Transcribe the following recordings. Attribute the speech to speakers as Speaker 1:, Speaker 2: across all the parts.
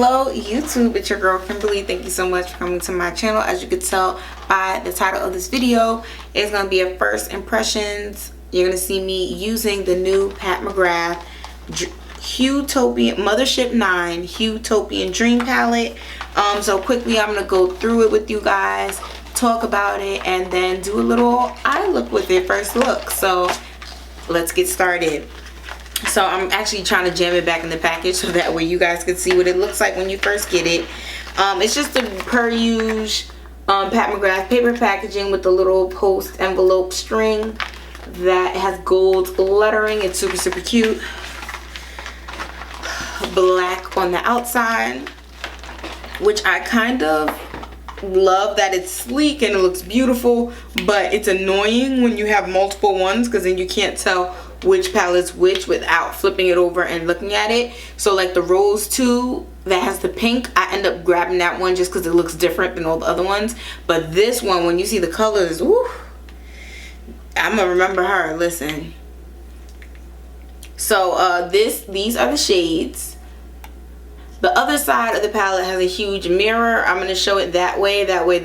Speaker 1: Hello YouTube, it's your girl Kimberly. Thank you so much for coming to my channel. As you can tell by the title of this video, it's going to be a first impressions. You're going to see me using the new Pat McGrath Huetopian Mothership 9 Huetopian Dream Palette. So quickly I'm going to go through it with you guys, talk about it, and then do a little eye look with it, first look. So let's get started. So I'm actually trying to jam it back in the package so that way you guys can see what it looks like when you first get it. It's just a per use Pat McGrath paper packaging with the little post envelope string that has gold lettering. It's super cute. Black on the outside, which I kind of love that it's sleek and it looks beautiful, but it's annoying when you have multiple ones because then you can't tell which palette's which without flipping it over and looking at it. So like the Rose 2 that has the pink, I end up grabbing that one just because it looks different than all the other ones. But this one, when you see the colors, woo, I'm gonna remember her. Listen. So these are the shades. The other side of the palette has a huge mirror. I'm going to show it that way. That way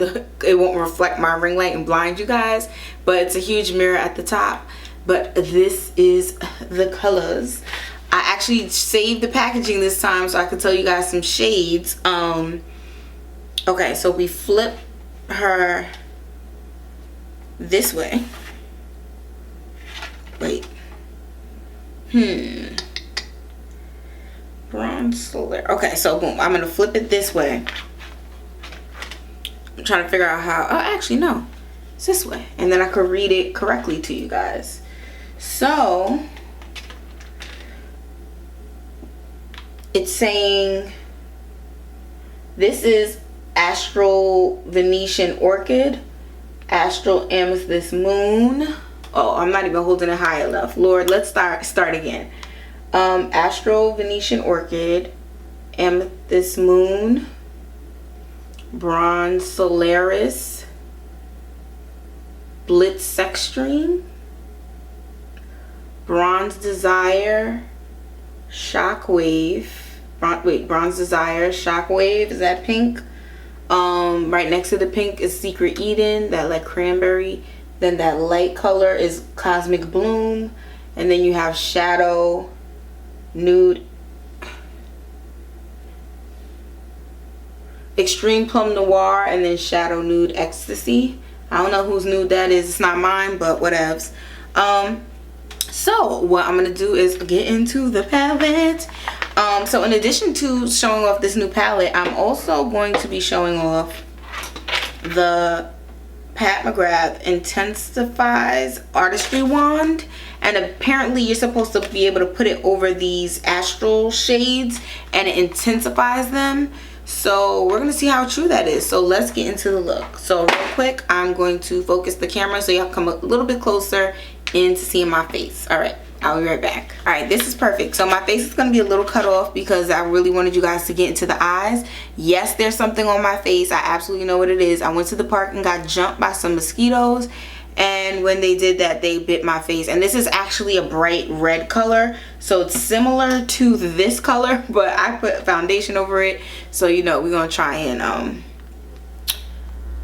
Speaker 1: it won't reflect my ring light and blind you guys. But it's a huge mirror at the top. But this is the colors. I actually saved the packaging this time so I could tell you guys some shades. Okay, so we flip her this way. Wait. Bronze Solar. Okay, so boom, I'm gonna flip it this way. I'm trying to figure out how. Oh, actually no, it's this way, and then I could read it correctly to you guys. So it's saying this is Astral Venetian Orchid, Astral Amethyst Moon. Oh, I'm not even holding it high enough. Lord, let's start again. Astral Venetian Orchid, Amethyst Moon, Bronze Solaris, Blitz Extreme, Bronze Desire, Shockwave. Bronze Desire, Shockwave, is that pink? Right next to the pink is Secret Eden, that like cranberry. Then that light color is Cosmic Bloom, and then you have Shadow, Nude, Extreme Plum Noir, and then Shadow Nude Ecstasy. I don't know whose nude that is. It's not mine, but whatevs. So what I'm gonna do is get into the palette. So in addition to showing off this new palette, I'm also going to be showing off the Pat McGrath Intensifies Artistry Wand, and apparently you're supposed to be able to put it over these astral shades and it intensifies them. So we're gonna see how true that is. So let's get into the look. So real quick, I'm going to focus the camera so y'all come a little bit closer into seeing my face. All right, I'll be right back. All right, this is perfect. So my face is going to be a little cut off because I really wanted you guys to get into the eyes. Yes, there's something on my face. I absolutely know what it is. I went to the park and got jumped by some mosquitoes, and when they did that, they bit my face. And this is actually a bright red color, so it's similar to this color, but I put foundation over it. So you know, we're going to try and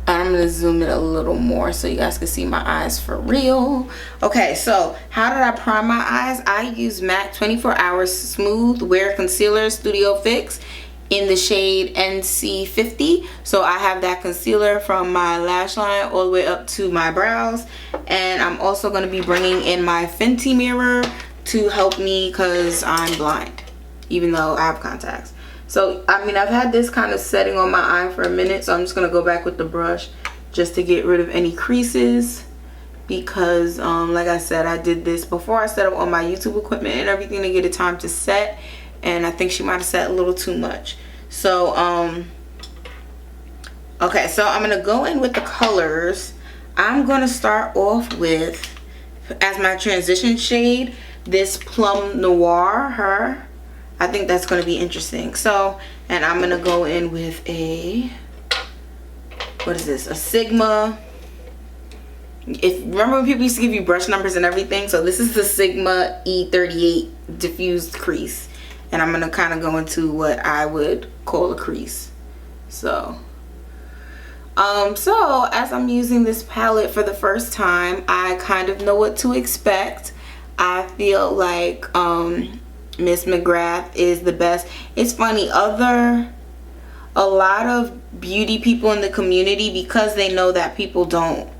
Speaker 1: I'm going to zoom it a little more so you guys can see my eyes for real. Okay, so how did I prime my eyes? I use MAC 24 Hours Smooth Wear Concealer Studio Fix in the shade NC50. So I have that concealer from my lash line all the way up to my brows. And I'm also going to be bringing in my Fenty mirror to help me because I'm blind, even though I have contacts. So, I mean, I've had this kind of setting on my eye for a minute, so I'm just going to go back with the brush just to get rid of any creases because, like I said, I did this before I set up all my YouTube equipment and everything to get it time to set, and I think she might have set a little too much. So, okay, so I'm going to go in with the colors. I'm going to start off with, as my transition shade, this Plum Noir, I think that's going to be interesting. So, and I'm going to go in with a, what is this? A Sigma. Remember when people used to give you brush numbers and everything? So this is the Sigma E38 diffused crease. and I'm gonna kind of go into what I would call a crease. So so as I'm using this palette for the first time, I kind of know what to expect. I feel like Miss McGrath is the best. It's funny, a lot of beauty people in the community, because they know that people don't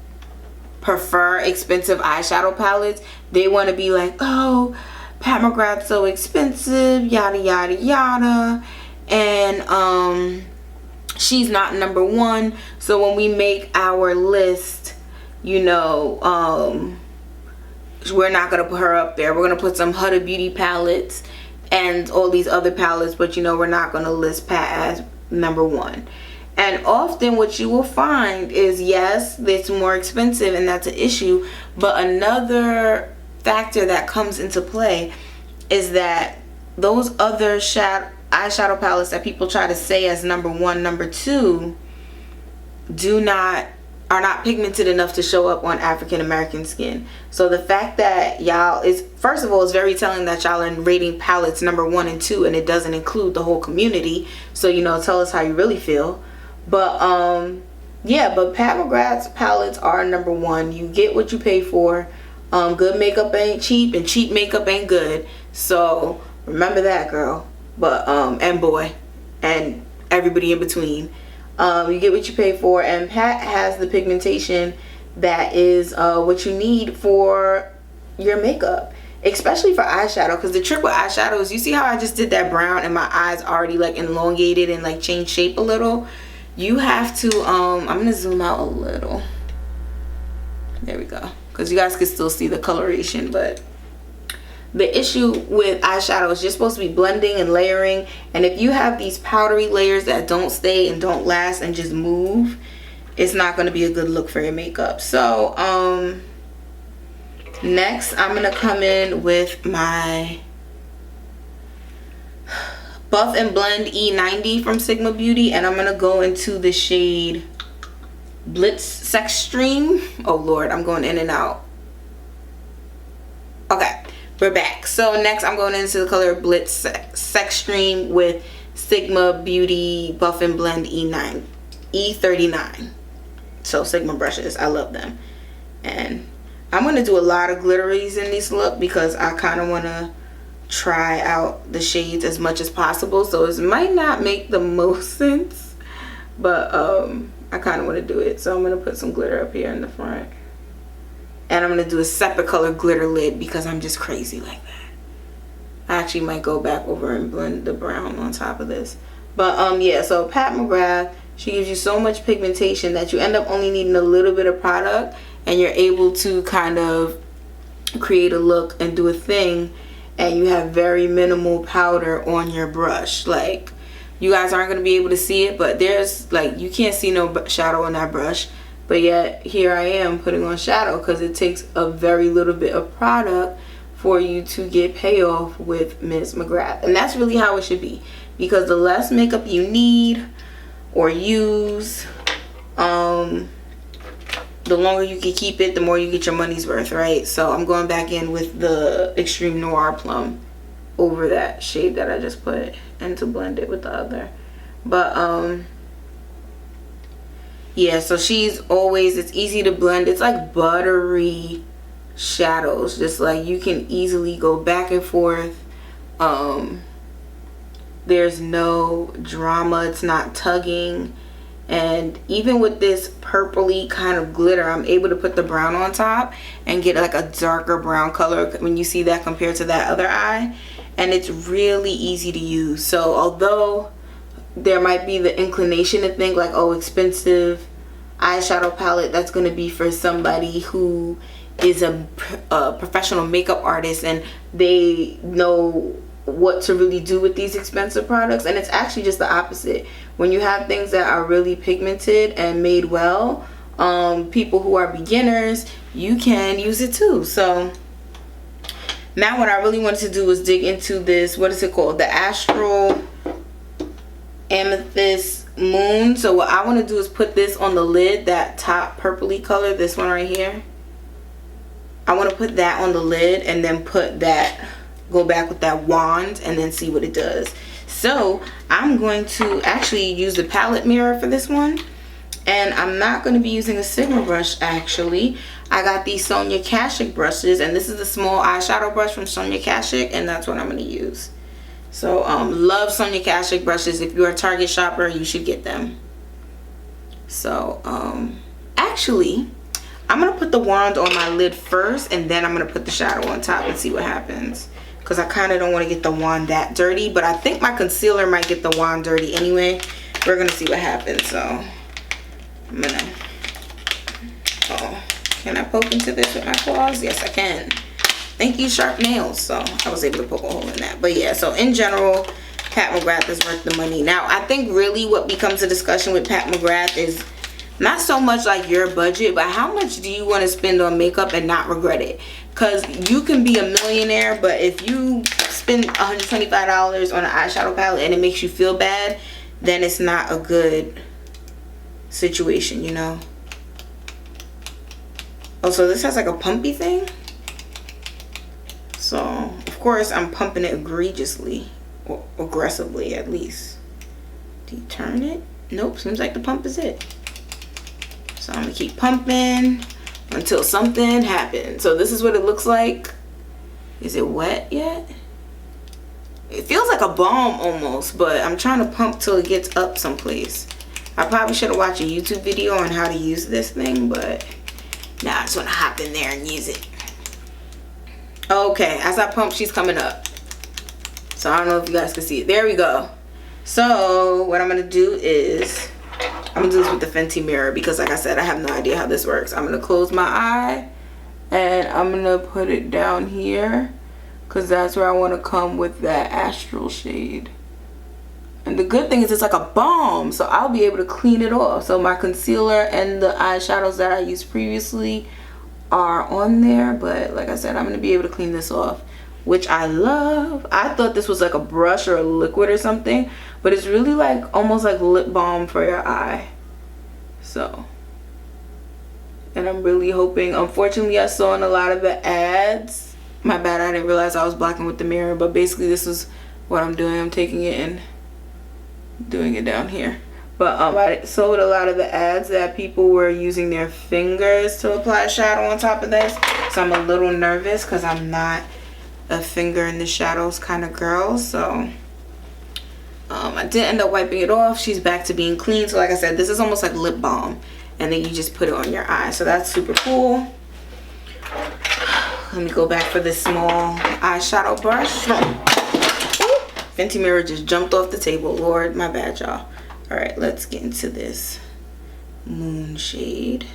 Speaker 1: prefer expensive eyeshadow palettes, they want to be like, oh, Pat McGrath's so expensive, yada yada yada, and she's not number one. So when we make our list, you know, we're not gonna put her up there. We're gonna put some Huda Beauty palettes and all these other palettes, but you know, we're not gonna list Pat as number one. And often what you will find is, yes, it's more expensive and that's an issue, but another factor that comes into play is that those other eyeshadow palettes that people try to say as number one, number two, are not pigmented enough to show up on African American skin. So the fact that y'all is, first of all, it's very telling that y'all are rating palettes number 1 and 2, and it doesn't include the whole community. So, you know, tell us how you really feel. But yeah, but Pat McGrath's palettes are number 1. You get what you pay for. Good makeup ain't cheap, and cheap makeup ain't good. So remember that, girl. But and boy, and everybody in between. You get what you pay for, and Pat has the pigmentation that is what you need for your makeup, especially for eyeshadow. Because the trick with eyeshadow is, you see how I just did that brown and my eyes already like elongated and like changed shape a little. You have to I'm gonna zoom out a little. There we go, because you guys can still see the coloration. But the issue with eyeshadow is you're supposed to be blending and layering, and if you have these powdery layers that don't stay and don't last and just move, it's not going to be a good look for your makeup. So next I'm going to come in with my Buff and Blend E90 from Sigma Beauty, and I'm going to go into the shade Blitz Sex Stream. Oh Lord, I'm going in and out. Okay, we're back. So next I'm going into the color Blitz Sex Stream with Sigma Beauty Buff and Blend E39. So Sigma brushes, I love them. And I'm going to do a lot of glitteries in this look because I kind of want to try out the shades as much as possible. So it might not make the most sense, but I kind of want to do it. So I'm going to put some glitter up here in the front. And I'm going to do a separate color glitter lid because I'm just crazy like that. I actually might go back over and blend the brown on top of this. But yeah, so Pat McGrath, she gives you so much pigmentation that you end up only needing a little bit of product, and you're able to kind of create a look and do a thing, and you have very minimal powder on your brush. Like, you guys aren't going to be able to see it, but there's like, you can't see no shadow on that brush. But yet here I am putting on shadow because it takes a very little bit of product for you to get payoff with Miss McGrath. And that's really how it should be, because the less makeup you need or use, the longer you can keep it, the more you get your money's worth, right? So I'm going back in with the Extreme Noir Plum over that shade that I just put, and to blend it with the other. But yeah, so she's always, it's easy to blend. It's like buttery shadows, just like you can easily go back and forth. There's no drama, it's not tugging. And even with this purpley kind of glitter, I'm able to put the brown on top and get like a darker brown color when you see that compared to that other eye. And it's really easy to use. So although there might be the inclination to think like, oh, expensive eyeshadow palette, that's going to be for somebody who is a professional makeup artist and they know what to really do with these expensive products. And it's actually just the opposite. When you have things that are really pigmented and made well, people who are beginners, you can use it too. So now what I really wanted to do was dig into this, what is it called, the Astral Amethyst Moon. So what I want to do is put this on the lid, that top purpley color, this one right here. I want to put that on the lid and then put that go back with that wand and then see what it does. So I'm going to actually use the palette mirror for this one. And I'm not going to be using a Sigma brush actually. I got these Sonia Kashuk brushes, and this is the small eyeshadow brush from Sonia Kashuk, and that's what I'm going to use. So love Sonia Kashuk brushes. If you're a Target shopper, you should get them. So actually, I'm going to put the wand on my lid first, and then I'm going to put the shadow on top and see what happens. Because I kind of don't want to get the wand that dirty, but I think my concealer might get the wand dirty anyway. We're going to see what happens. So I'm going to... Oh, can I poke into this with my claws? Yes, I can. Thank you, sharp nails. So I was able to poke a hole in that. But yeah, so in general, Pat McGrath is worth the money. Now, I think really what becomes a discussion with Pat McGrath is not so much like your budget, but how much do you want to spend on makeup and not regret it? Because you can be a millionaire, but if you spend $125 on an eyeshadow palette and it makes you feel bad, then it's not a good situation, you know? Oh, so this has like a pumpy thing? So, of course, I'm pumping it egregiously. Or aggressively, at least. Do you turn it? Nope, seems like the pump is it. So I'm going to keep pumping until something happens. So this is what it looks like. Is it wet yet? It feels like a balm almost, but I'm trying to pump till it gets up someplace. I probably should have watched a YouTube video on how to use this thing, but nah, I just want to hop in there and use it. Okay, as I pump, she's coming up. So I don't know if you guys can see it. There we go. So what I'm going to do is, I'm going to do this with the Fenty mirror because like I said, I have no idea how this works. I'm going to close my eye and I'm going to put it down here because that's where I want to come with that astral shade. And the good thing is it's like a balm, so I'll be able to clean it off. So my concealer and the eyeshadows that I used previously are on there, but like I said, I'm going to be able to clean this off, which I love. I thought this was like a brush or a liquid or something, but it's really like almost like lip balm for your eye. So, and I'm really hoping, unfortunately I saw in a lot of the ads, my bad, I didn't realize I was blocking with the mirror, but basically this is what I'm doing. I'm taking it and doing it down here. But I saw with a lot of the ads that people were using their fingers to apply shadow on top of this, so I'm a little nervous because I'm not a finger in the shadows kind of girl. So I did end up wiping it off. She's back to being clean. So like I said, this is almost like lip balm, and then you just put it on your eye. So that's super cool. Let me go back for this small eyeshadow brush. Fenty mirror just jumped off the table. Lord, my bad, y'all. All right, let's get into this moon shade,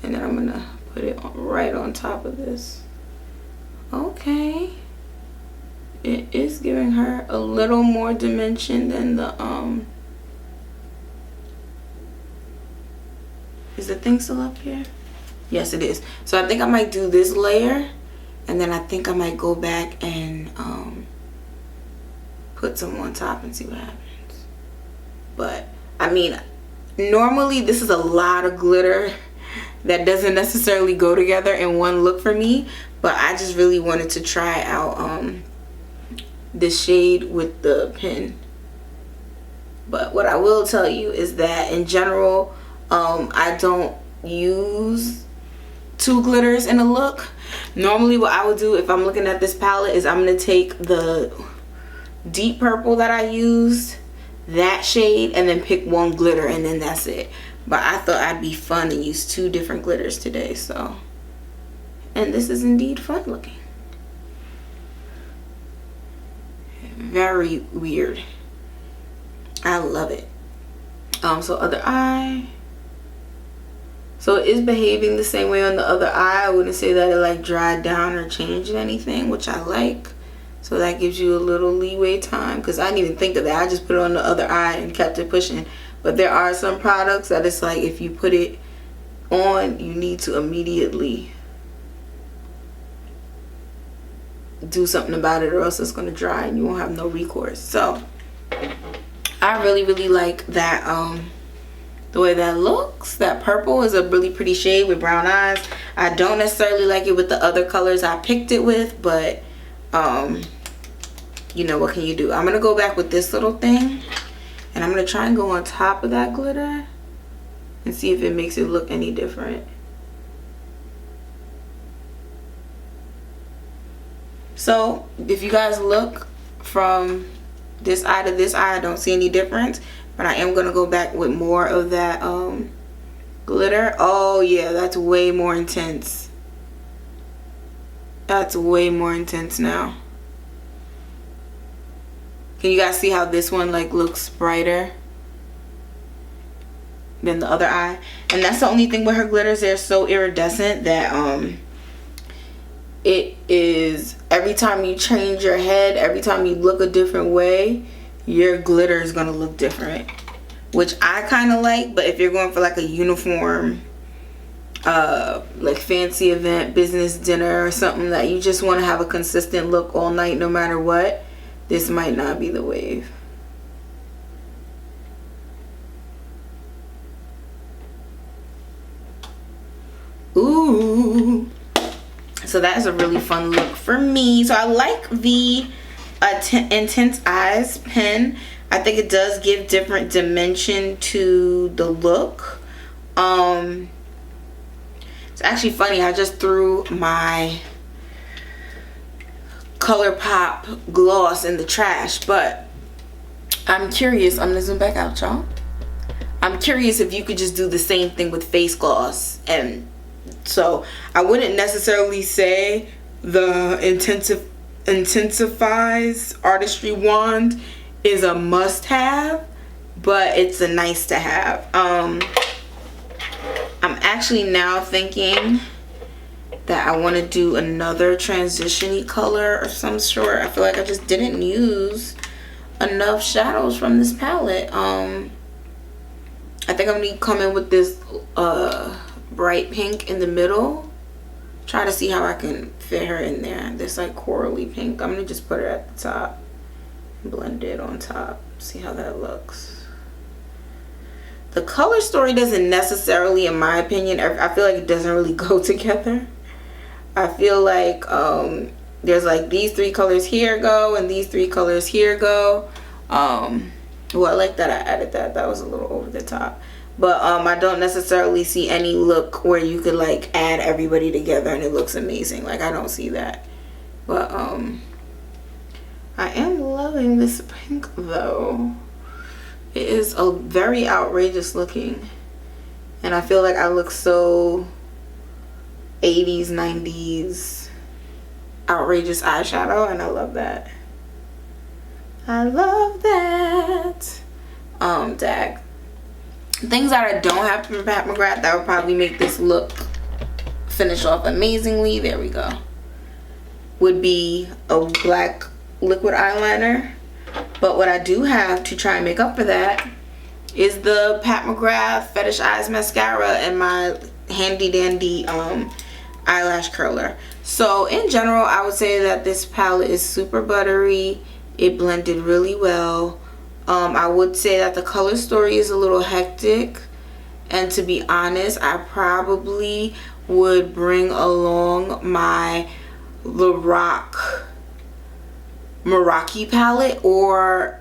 Speaker 1: and then I'm gonna put it right on top of this. Okay, it is giving her a little more dimension than the is the thing still up here? Yes, it is. So I think I might do this layer, and then I think I might go back and put some on top and see what happens. But I mean, normally this is a lot of glitter that doesn't necessarily go together in one look for me, but I just really wanted to try out this shade with the pen. But what I will tell you is that in general, I don't use two glitters in a look. Normally what I would do if I'm looking at this palette is I'm going to take the deep purple that I used, that shade, and then pick one glitter, and then that's it. But I thought I'd be fun and use two different glitters today. So, and this is indeed fun looking. Very weird. I love it. So other eye. So it is behaving the same way on the other eye. I wouldn't say that it like dried down or changed anything, which I like. So that gives you a little leeway time, because I didn't even think of that. I just put it on the other eye and kept it pushing. But there are some products that it's like if you put it on, you need to immediately do something about it, or else it's going to dry and you won't have no recourse. So I really like that, the way that looks. That purple is a really pretty shade with brown eyes. I don't necessarily like it with the other colors I picked it with, but you know, what can you do? I'm gonna go back with this little thing, and I'm gonna try and go on top of that glitter and see if it makes it look any different. So if you guys look from this eye to this eye, I don't see any difference, but I am gonna go back with more of that glitter. Oh yeah, that's way more intense. That's way more intense now. Can you guys see how this one like looks brighter than the other eye? And that's the only thing with her glitters, they're so iridescent that it is, every time you change your head, every time you look a different way, your glitter is gonna look different, which I kind of like. But if you're going for like a uniform like fancy event, business dinner or something that you just want to have a consistent look all night no matter what, this might not be the wave. Ooh, so that is a really fun look for me. So I like the Intense Eyes pen. I think it does give different dimension to the look. It's actually funny, I just threw my ColourPop gloss in the trash, but I'm curious. I'm gonna zoom back out, y'all. I'm curious if you could just do the same thing with face gloss. And so I wouldn't necessarily say the Intensifies Artistry Wand is a must-have, but it's a nice to have. I'm actually now thinking that I want to do another transition-y color of some sort. I feel like I just didn't use enough shadows from this palette. I think I'm gonna come in with this bright pink in the middle. Try to see how I can fit her in there. This like corally pink. I'm gonna just put her at the top, blend it on top, see how that looks. The color story doesn't necessarily, in my opinion, I feel like it doesn't really go together. I feel like there's like these three colors here go and these three colors here go. Well, I like that I added that. That was a little over the top. But I don't necessarily see any look where you could like add everybody together and it looks amazing. Like, I don't see that. But I am loving this pink though. It is a very outrageous looking, and I feel like I look so 80s, 90s outrageous eyeshadow, and I love that. I love that. Dag. Things that I don't have from Pat McGrath that would probably make this look finish off amazingly, there we go, would be a black liquid eyeliner. But what I do have to try and make up for that is the Pat McGrath Fetish Eyes Mascara and my handy dandy eyelash curler. So in general, I would say that this palette is super buttery. It blended really well. I would say that the color story is a little hectic, and to be honest, I probably would bring along my Meraki palette or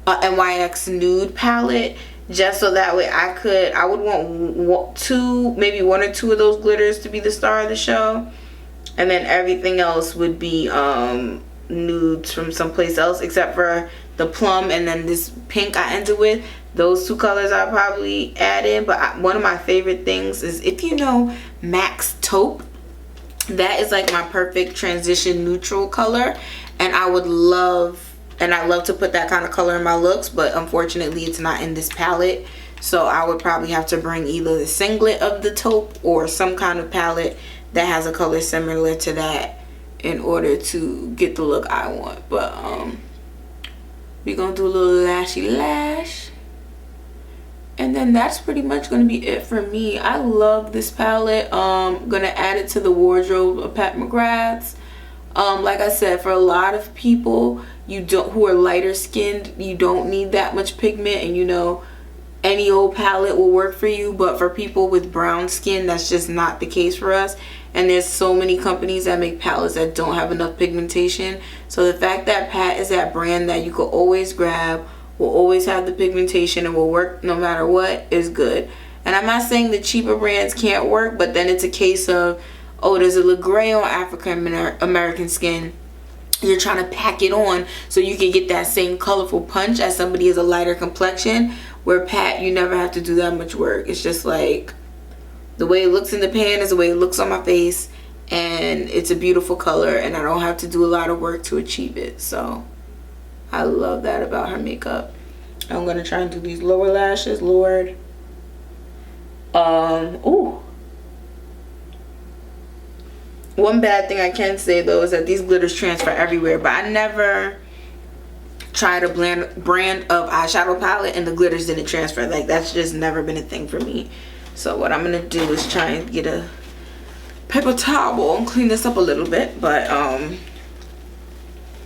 Speaker 1: NYX Nude palette, just so that way I would want two, maybe one or two of those glitters to be the star of the show, and then everything else would be nudes from someplace else, except for the plum and then this pink I ended with. Those two colors I'll probably add in. But one of my favorite things is, if you know Max Taupe, that is like my perfect transition neutral color, and I love to put that kind of color in my looks, but unfortunately it's not in this palette. So I would probably have to bring either the singlet of the taupe or some kind of palette that has a color similar to that in order to get the look I want. But we're gonna do a little lashy lash, and then that's pretty much gonna be it for me. I love this palette. Gonna add it to the wardrobe of Pat McGrath's. Like I said, for a lot of people who are lighter skinned, you don't need that much pigment, and you know, any old palette will work for you. But for people with brown skin, that's just not the case for us. and there's so many companies that make palettes that don't have enough pigmentation. So the fact that Pat is that brand that you could always grab, will always have the pigmentation, and will work no matter what, is good. And I'm not saying the cheaper brands can't work, but then it's a case of, oh, does it look gray on African American skin? You're trying to pack it on so you can get that same colorful punch as somebody has a lighter complexion. Where Pat, you never have to do that much work. It's just like the way it looks in the pan is the way it looks on my face, and it's a beautiful color, and I don't have to do a lot of work to achieve it. So I love that about her makeup. I'm gonna try and do these lower lashes, Lord. Ooh. One bad thing I can say though is that these glitters transfer everywhere, but I never tried a brand of eyeshadow palette and the glitters didn't transfer. Like, that's just never been a thing for me. So what I'm gonna do is try and get a paper towel and clean this up a little bit. But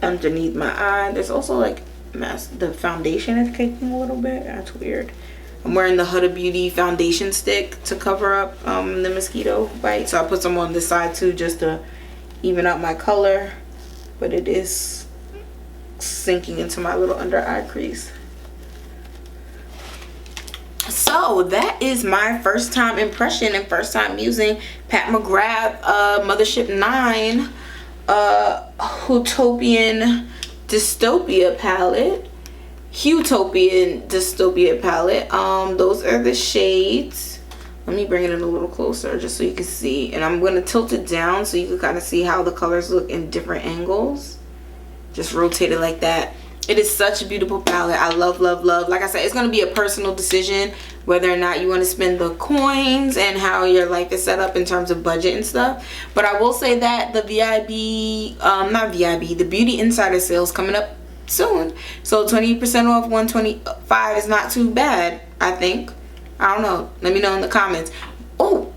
Speaker 1: underneath my eye, there's also like the foundation is caking a little bit. That's weird. I'm wearing the Huda Beauty foundation stick to cover up the mosquito bite. So I put some on this side too, just to even out my color. But it is sinking into my little under eye crease. So that is my first time impression and first time using Pat McGrath Mothership 9 Huetopian Dystopia palette. Huetopian Dystopia palette. Those are the shades. Let me bring it in a little closer just so you can see. And I'm going to tilt it down so you can kind of see how the colors look in different angles. Just rotate it like that. It is such a beautiful palette. I love, love, love. Like I said, it's going to be a personal decision whether or not you want to spend the coins and how your life is set up in terms of budget and stuff. But I will say that the the Beauty Insider sale is coming up soon. So 20% off 125 is not too bad, I think. I don't know. Let me know in the comments. Oh,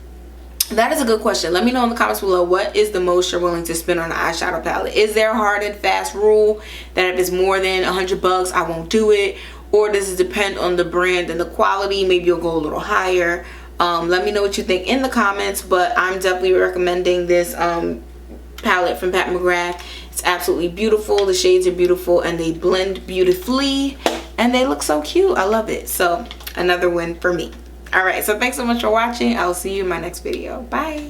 Speaker 1: that is a good question. Let me know in the comments below, what is the most you're willing to spend on an eyeshadow palette? Is there a hard and fast rule that if it's more than $100 I won't do it? Or does it depend on the brand and the quality? Maybe you'll go a little higher. Let me know what you think in the comments. But I'm definitely recommending this palette from Pat McGrath. It's absolutely beautiful. The shades are beautiful and they blend beautifully and they look so cute. I love it. So another win for me. Alright, so thanks so much for watching. I'll see you in my next video. Bye.